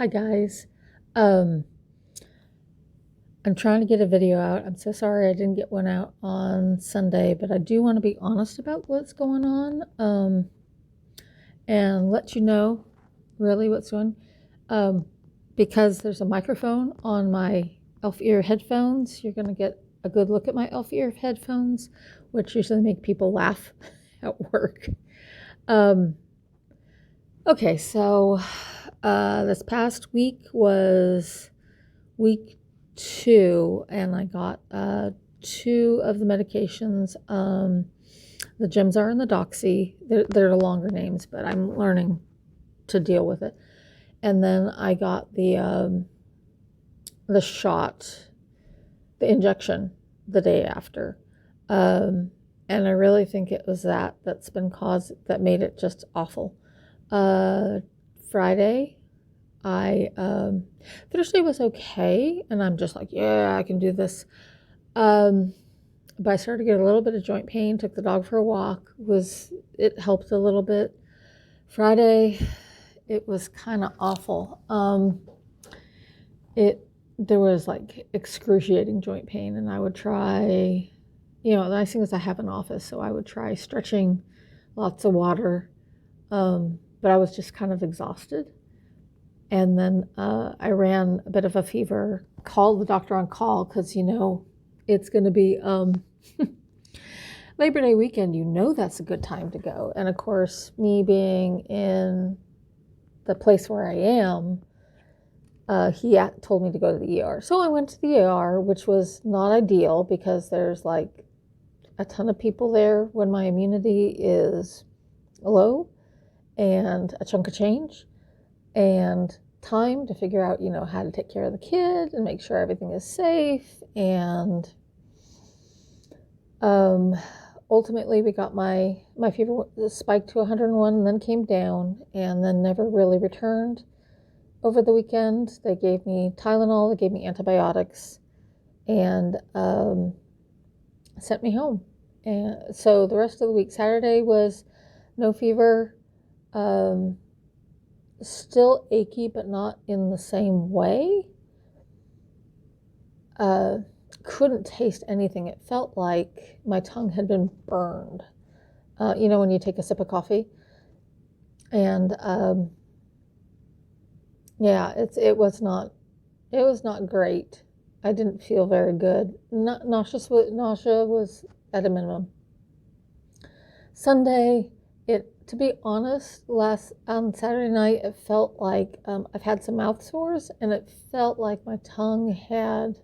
Hi guys. Um, I'm trying to get a video out. I'm so sorry I didn't get one out on Sunday, but I do want to be honest about what's going on, and let you know really what's going on. Because there's a microphone on my elf ear headphones, you're going to get a good look at my elf ear headphones, which usually make people laugh at work. Okay, so this past week was week 2, and I got 2 of the medications. The Gemzar and the Doxy. They're the longer names, but I'm learning to deal with it. And then I got the shot, the injection, the day after. And I really think it was that's been that made it just awful. Friday, Thursday was okay, and I'm just like, yeah, I can do this. But I started to get a little bit of joint pain, took the dog for a walk, it helped a little bit. Friday, it was kind of awful. There was like excruciating joint pain, and I would try, the nice thing is I have an office, so I would try stretching, lots of water, but I was just kind of exhausted. And then I ran a bit of a fever, called the doctor on call because, it's going to be Labor Day weekend. That's a good time to go. And of course, me being in the place where I am, he told me to go to the ER. So I went to the ER, which was not ideal because there's like a ton of people there when my immunity is low and a chunk of change. And time to figure out, how to take care of the kid and make sure everything is safe. And ultimately, we got my fever spiked to 101 and then came down and then never really returned over the weekend. They gave me Tylenol, they gave me antibiotics, and sent me home. And so the rest of the week, Saturday was no fever. Still achy, but not in the same way. Couldn't taste anything. It felt like my tongue had been burned. When you take a sip of coffee. And it was not great. I didn't feel very good. Nausea was at a minimum. Sunday, to be honest, on Saturday night, it felt like I've had some mouth sores, and it felt like my tongue had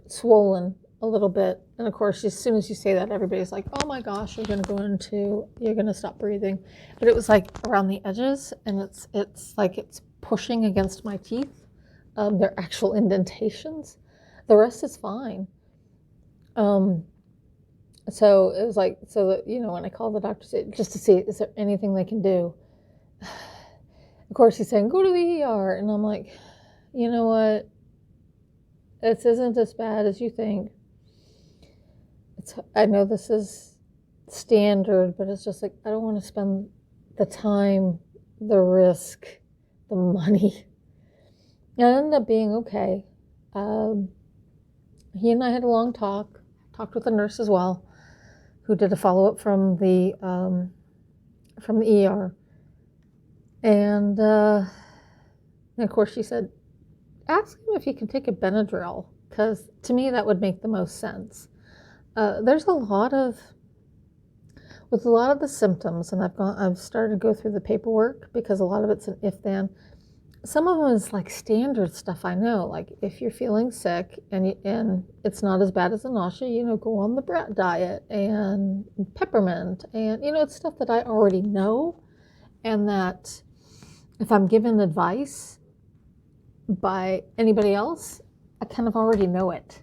swollen a little bit. And of course, as soon as you say that, everybody's like, "Oh my gosh, you're going to stop breathing." But it was like around the edges, and it's like it's pushing against my teeth. They're actual indentations. The rest is fine. So it was like, when I called the doctor, just to see, is there anything they can do? Of course, he's saying, go to the ER. And I'm like, you know what? This isn't as bad as you think. I know this is standard, but it's just like, I don't want to spend the time, the risk, the money. And it ended up being okay. He and I had a long talked with the nurse as well, who did a follow-up from the ER. And of course she said, ask him if he can take a Benadryl, because to me that would make the most sense. There's with a lot of the symptoms, and I've started to go through the paperwork because a lot of it's an if-then. Some of them is like standard stuff I know, like if you're feeling sick and it's not as bad as the nausea, go on the brat diet and peppermint, and it's stuff that I already know, and that if I'm given advice by anybody else, I kind of already know it.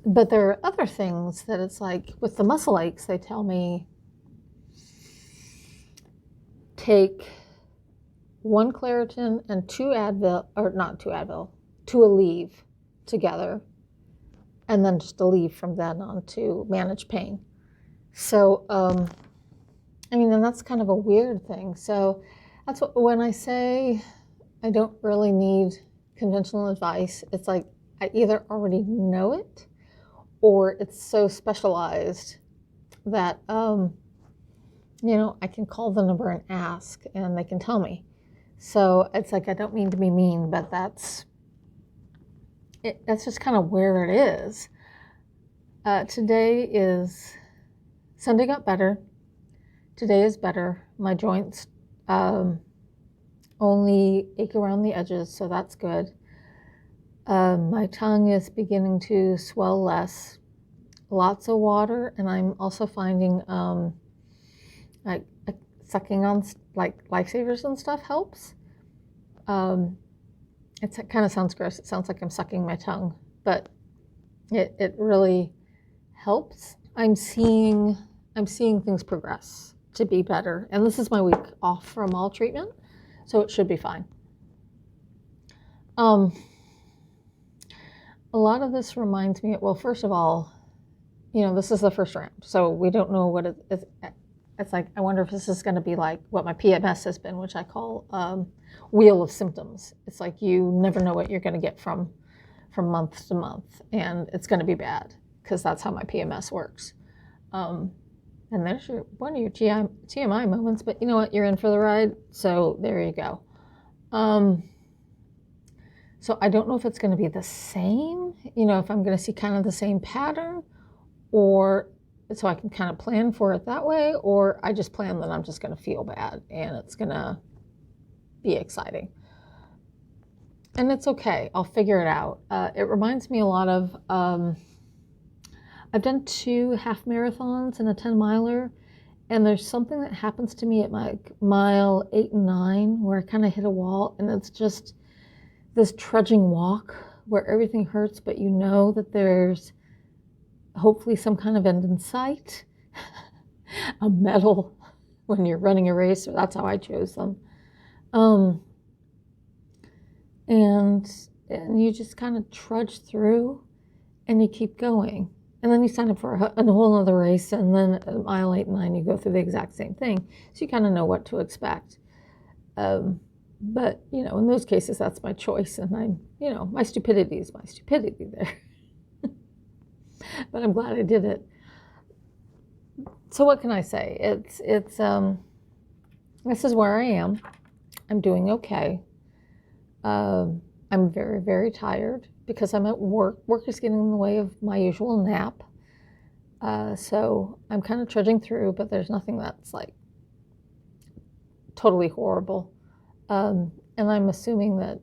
But there are other things that it's like with the muscle aches, they tell me take 1 Claritin and 2 Advil, or not 2 Advil, 2 Aleve together, and then just Aleve from then on to manage pain. So I mean, and that's kind of a weird thing. So that's what, when I say I don't really need conventional advice, it's like I either already know it or it's so specialized that, I can call the number and ask and they can tell me. So it's like, I don't mean to be mean, but that's just kind of where it is. Sunday got better. Today is better. My joints only ache around the edges, so that's good. My tongue is beginning to swell less. Lots of water, and I'm also finding like sucking on like lifesavers and stuff helps. It kind of sounds gross. It sounds like I'm sucking my tongue, but it really helps. I'm seeing things progress to be better, and this is my week off from all treatment, so it should be fine. A lot of this reminds me, well, first of all, this is the first round, so we don't know what it is. It's like, I wonder if this is going to be like what my PMS has been, which I call wheel of symptoms. It's like you never know what you're going to get from month to month, and it's going to be bad because that's how my PMS works. And there's one of your TMI moments, but you know what? You're in for the ride, so there you go. So I don't know if it's going to be the same, if I'm going to see kind of the same pattern, or so I can kind of plan for it that way, or I just plan that I'm just going to feel bad and it's going to be exciting. And it's okay. I'll figure it out. It reminds me a lot of, I've done 2 half marathons and a 10-miler, and there's something that happens to me at mile 8 and 9 where I kind of hit a wall, and it's just this trudging walk where everything hurts, but you know that there's hopefully some kind of end in sight, a medal when you're running a race. That's how I chose them. And you just kind of trudge through and you keep going. And then you sign up for a whole other race, and then at mile 8 and 9, you go through the exact same thing. So you kind of know what to expect. But, in those cases, that's my choice. And my stupidity is my stupidity there. But I'm glad I did it. So what can I say? It's this is where I am. I'm doing okay. I'm very, very tired because I'm at work. Work is getting in the way of my usual nap. So I'm kind of trudging through, but there's nothing that's like totally horrible. And I'm assuming that,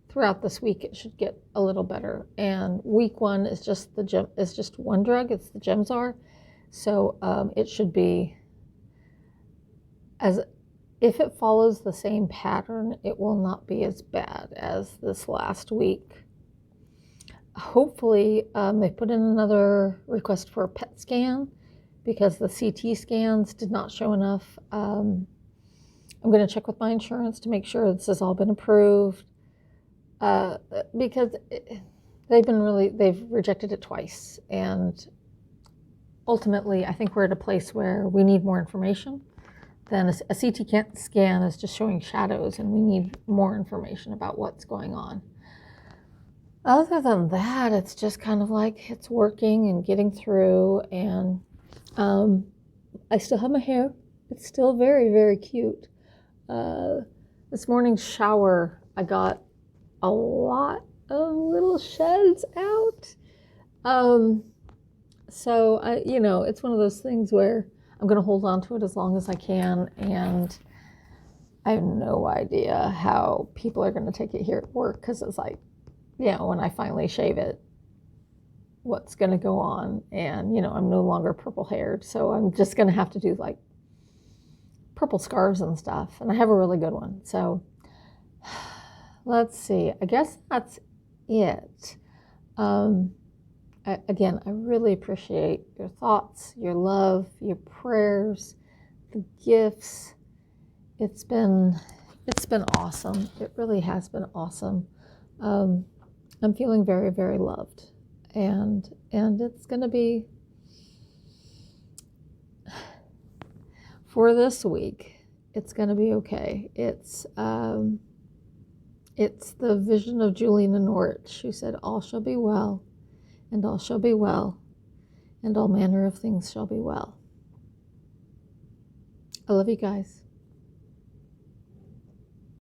throughout this week it should get a little better. And week 1 is just one drug. It's the Gemzar. So it should be, if it follows the same pattern, it will not be as bad as this last week. Hopefully they put in another request for a PET scan because the CT scans did not show enough. I'm going to check with my insurance to make sure this has all been approved. Because they've rejected it twice, and ultimately I think we're at a place where we need more information. Then a CT scan is just showing shadows, and we need more information about what's going on. Other than that, it's just kind of like it's working and getting through, and I still have my hair. It's still very, very cute. This morning's shower, I got a lot of little sheds out. So it's one of those things where I'm going to hold on to it as long as I can, and I have no idea how people are going to take it here at work, because it's like, when I finally shave it, what's going to go on? And I'm no longer purple haired, so I'm just going to have to do like purple scarves and stuff, and I have a really good one. So let's see, I guess that's it. Again, I really appreciate your thoughts, your love, your prayers, the gifts. It's been awesome. It really has been awesome. I'm feeling very, very loved, and it's going to be, for this week, it's going to be okay. It's the vision of Juliana Norwich, who said, all shall be well, and all shall be well, and all manner of things shall be well. I love you guys.